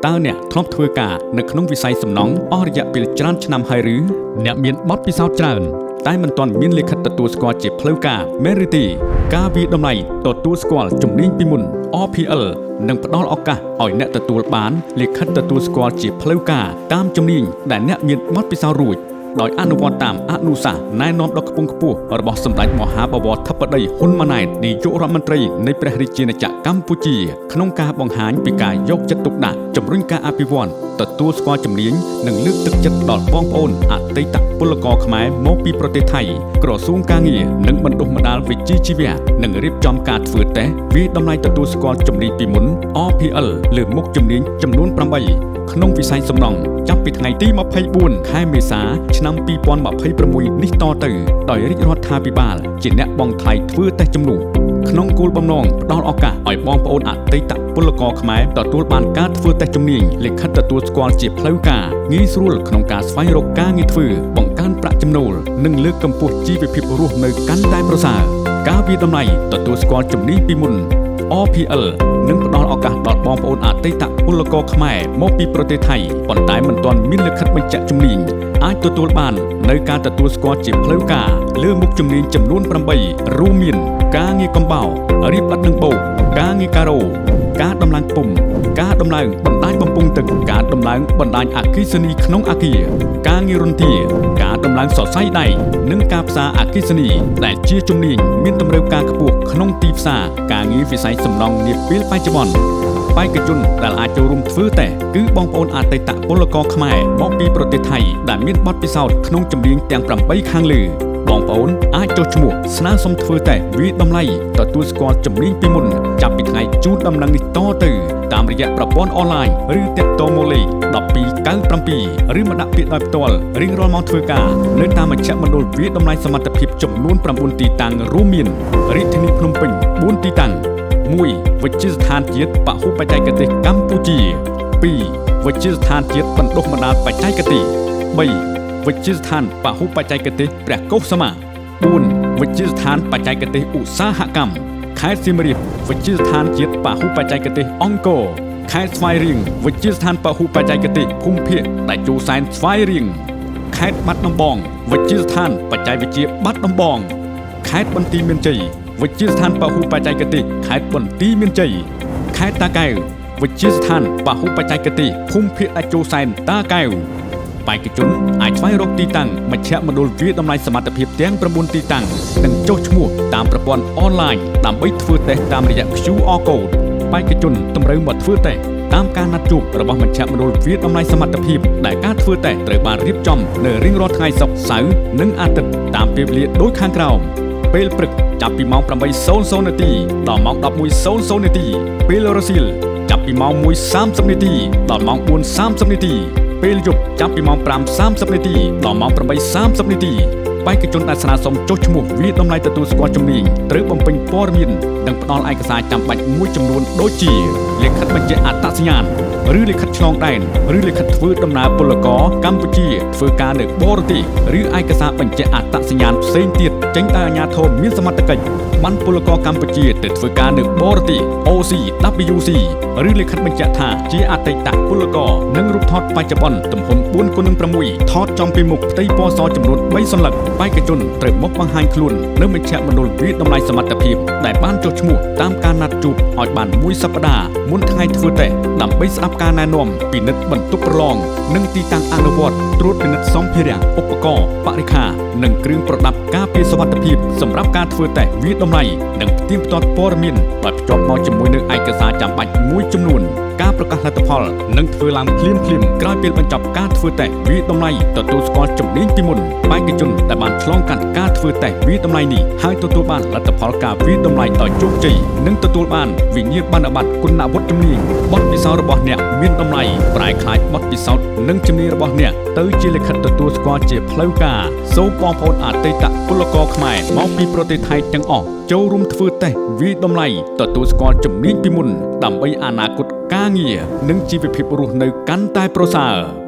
តើអ្នកធ្លាប់ធ្វើការនៅក្នុងវិស័យសំណង់អស់រយៈពេលច្រើនឆ្នាំហើយឬអ្នកមានបទពិសោធន៍ច្រើនតែមិនទាន់មានលិខិតទទួលស្គាល់ជាផ្លូវការមែនឬទេការវិតម្លៃទទួលស្គាល់ជំនាញពីមុន RPL នឹងផ្ដល់ឱកាសឲ្យអ្នកទទួលបានលិខិតទទួលស្គាល់ជាផ្លូវការតាមជំនាញដែលអ្នកមានបទពិសោធន៍រួចដោយអនុវត្តតាមអនុសាសន៍ណែនាំដ៏ខ្ពង់ខ្ពស់របស់សម្ដេចមហាបវរធិបតីហ៊ុនម៉ាណែតនាយករដ្ឋមន្ត្រីនៃព្រះរាជាណាចក្រកម្ពុជាក្នុងការបង្ហាញពីការយកចិត្តទុកដាក់ជំរុញការអភិវឌ្ឍទទួលស្គាល់ជំនាញនិងលើកទឹកចិត្តដល់បងប្អូនអតីតពលករខ្មែរមកពីប្រទេសថៃក្រសួងការងារនិងបណ្ដុះបណ្ដាលវិជ្ជាជីវៈនឹងរៀបចំការធ្វើតេស្តវិតម្លៃទទួលស្គាល់ជំនាញពីមុន RPL លើមុខជំនាញចំនួន8ក្នុងវិស័យសំណង់ចាប់ពីថ្ងៃទី24ខែមេសាឆ្នាំ2026នេះតទៅដោយរាជរដ្ឋាភិបាលជាអ្នកបង់ថ្លៃធ្វើតេស្តជំនួសក្នុងគោលបំណងផ្ដល់ឱកាសឲ្យបងប្អូនអតីតពលករខ្មែរទទួលបានការធ្វើតេស្តជំនាញលិខិតទទួលស្គាល់ជាផ្លូវការងាយស្រួលក្នុងការស្វែងរកការងារធ្វើបង្កើនប្រាក់ចំណូលនិងលើកកម្ពស់ជីវភាពរស់នៅកាន់តែប្រសើរការវិតម្លៃទទួលស្គាល់ជំនាញពីមុនRPL នឹងផ្ដល់ឱកាសដល់បងប្អូនអតីតពលករខ្មែរមកពីប្រទេសថៃប៉ុន្តែមិនទាន់មានលិខិតបញ្ជាក់ជំនាញអាចទទួលបាននៅការទទួលស្គាល់ជាផ្លូវការលើមុខជំនាញចំនួន8រួមមានការងារកំបោររៀបឥដ្ឋនិងបូកការងារការ៉ូការដំឡើងពុម្ពការដំឡើងបណ្ដាញបំពង់ទឹកការដំឡើងបណ្ដាញអគ្គិសនីក្នុងអគារការងាររន្ទាការដំឡើងសរសៃដែកនិងការផ្សារអគ្គិសនីដែលជាជំនាញមានតម្រូវការខ្ពស់ក្នុងទីផ្សារការងារវិស័យសំណង់នាពេលបច្ចុប្បន្នបេក្ខជនដែលអាចចូលរួមធ្វើតេស្តគឺបងប្អូនអតីតពលករខ្មែរមកពីប្រទេសថៃដែលមានបទពិសោធន៍ក្នុងជំនាញទាំង8ខាងលើបងប្អូនអាចចុះឈ្មោះស្នើសុំធ្វើតេស្តវិតម្លៃទទួលស្គាល់ជំនាញពីមុនចាប់ពីថ្ងៃជូនដំណឹងនេះតទៅតាមរយៈប្រព័ន្ធអនឡាញឬទាក់ទងមកលេខ1297ឬមកដាក់ពាក្យដោយផ្ទាល់រៀងរាល់ម៉ោងធ្វើការនៅតាមមជ្ឈមណ្ឌលវិតម្លៃសមត្ថភាពចំនួន9ទីតាំងរួមមានរាជធានីភ្នំពេញ4ទីតាំង1វិទ្យាស្ថានជាតិពហុបច្ចេកទេសកម្ពុជា2វិទ្យាស្ថានជាតិបណ្ដុះបណ្ដាលបច្ចេកទេស3វិទ្យាស្ថានពហុបច្ចេកទេសព្រះកុសមា4វិទ្យាស្ថានបច្ចេកទេសឧស្សាហកម្មខេត្តសៀមរាបវិទ្យាស្ថានជាតិពហុបច្ចេកទេសអង្គរខេត្តស្វាយរៀងវិទ្យាស្ថានពហុបច្ចេកទេសភូមិភាគតេជោសែនស្វាយរៀងខេត្តបាត់ដំបងវិទ្យាស្ថានបច្ចេកវិទ្យាបាត់ដំបងខេត្តបន្ទាយមានជ័យវិទ្យាស្ថានពហុបច្ចេកទេសខេត្តបន្ទាយមានជ័យខេត្តតាកែវវិទ្យាស្ថានពហុបច្ចេកទេសភូមិភាគតេជោសែនតាកែវបេក្ខជនអាចស្វែងរកទីតាំងមជ្ឈមណ្ឌលវិតម្លៃសមត្ថភាពទាំង9ទីតាំងនិងចុះឈ្មោះតាមប្រព័ន្ធអនឡាញដើម្បីធ្វើតេស្តតាមរយៈ QR Code បេក្ខជនតម្រូវមកធ្វើតេស្តតាមការណាត់ជួបរបស់មជ្ឈមណ្ឌលវិតម្លៃសមត្ថភាពដែលការធ្វើតេស្តត្រូវបានរៀបចំនៅរៀងរាល់ថ្ងៃសុក្រសៅរ៍និងអាទិត្យតាមពេលវេលាដូចខាងក្រោមពេលព្រឹកចាប់ពីម៉ោង 8:00 នាទីដល់ម៉ោង 11:00 នាទីពេលរសៀលចាប់ពីម៉ោង 1:30 នាទីដល់ម៉ោង 4:30 នាទីពេលយប់ចាប់ពីម៉ោង 5:30 នាទីដល់ម៉ោង 8:30 នាទីបេក្ខជនដែលស្នើសុំចុះឈ្មោះវិតម្លៃទទួលស្គាល់ជំនាញត្រូវបំពេញព័ត៌មាននិងផ្ដល់ឯកសារចាំបាច់មួយចំនួនដូចជាលិខិតបញ្ជាក់អត្តសញ្ញាណឬលិខិតឆ្លងដែនឬលិខិតធ្វើដំណើរពលករកម្ពុជាធ្វើការនៅបរទេសឬឯកសារបញ្ជាក់អត្តសញ្ញាណផ្សេងទៀតចេញដោយអាជ្ញាធរមានសមត្ថកិច្ចបានពលករកម្ពុជាទៅធ្វើការនៅបរទេស OCWC ឬលិខិតបញ្ជាក់ថាជាអតីតពលករនិងរូបថតបច្ចុប្បន្នទំហំ 4x6 ថតចំពីមុខផ្ទៃពណ៌សចំនួន3សន្លឹកបេក្ខជនត្រូវមកបង្ហាញខ្លួននៅមជ្ឈមណ្ឌលវិតម្លៃសមត្ថភាពដែលបានចុះឈ្មោះតាមការណាត់ជួបឲ្យបានមួយសប្តាហ៍មុនថ្ងៃធ្វើតេស្តដើម្បីស្ដាប់ការណែនាំពិនិត្យបន្ទប់ប្រឡងនិងទីតាំងអនុវត្តត្រួតពិនិត្យសម្ភារៈឧបករណ៍បរិក្ខារនិងគ្រឿងប្រដាប់ការពារសុវត្ថិភាពសម្រាប់ការធ្វើតេស្តវិតម្លៃនិងផ្ទៀងផ្ទាត់ព័ត៌មានដោយភ្ជាប់មកជាមួយនឹងឯកសារចាំបាច់មួយចំនួនការប្រកាសលទ្ធផលនឹងធ្វើឡើងភ្លាមក្រោយពេលបញ្ចប់ការធ្វើតេស្តវិតម្លៃទទួលស្គាល់ជំនាញពីមុនបេក្ខជនដែលបានឆ្លងកាត់ការធ្វើតេស្តវិតម្លៃនេះហើយទទួលបានលទ្ធផលការវិតម្លៃដោយជោគជ័យនិងទទួលបានវិញ្ញាបនបត្រគុណវុឌ្ឍិជំនាញបទពិសោធន៍របស់អ្នកមានតម្លៃប្រែក្លាយបទពិសោធន៍និងជំនាញរបស់អ្នកទៅជាលិខិតទទួលស្គាល់ជាផ្លូវការសូមបងប្អូនអតីតពលករខ្មែរមកពីប្រទេសថៃទាំងអស់ចូលរួមធ្វើតេស្តវិតម្លៃទទួលស្គាល់ជំនាញពីមុនដើម្បីអនាគតការងារនិងជីវភាពរស់នៅកាន់តែប្រសើរ